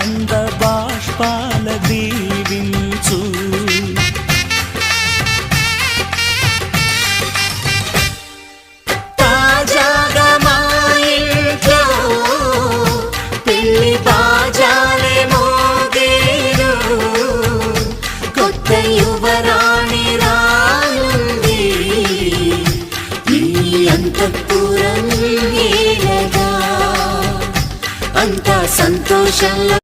ఆనంద బాష్పాల దీవించు. తాజాగా మా ఇంట్లో పెళ్లి బాజాలే మోగేను, కొత్త యువరాణి రానుంది ఈ అంతఃపురం ఏలగా. అంతా సంతోషంలో